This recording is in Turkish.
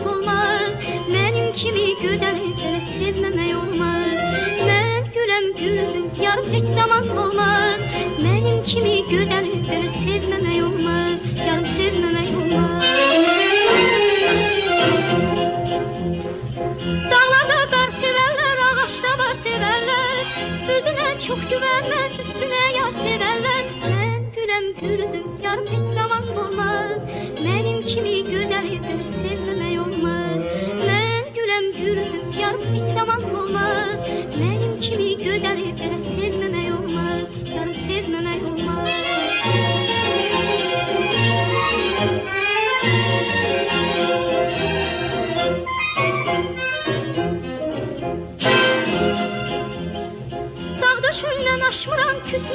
solmaz. Benim kimi güzellikleri sevmemek olmaz. Ben gülem gülsün yarım hiç zaman solmaz. Benim kimi güzellikleri sevmemek olmaz. Yarım sevmemek olmaz. Dağlarda dar severler, ağaçta var severler. Özüne çok güvenler, üstüne yar severler. Ben gülem gülsün yarım hiç zaman solmaz. Benim kimi güzellikleri sevmemek olmaz. Ben gülem gülsün yarım hiç zaman solmaz. Benim kimi güzellikleri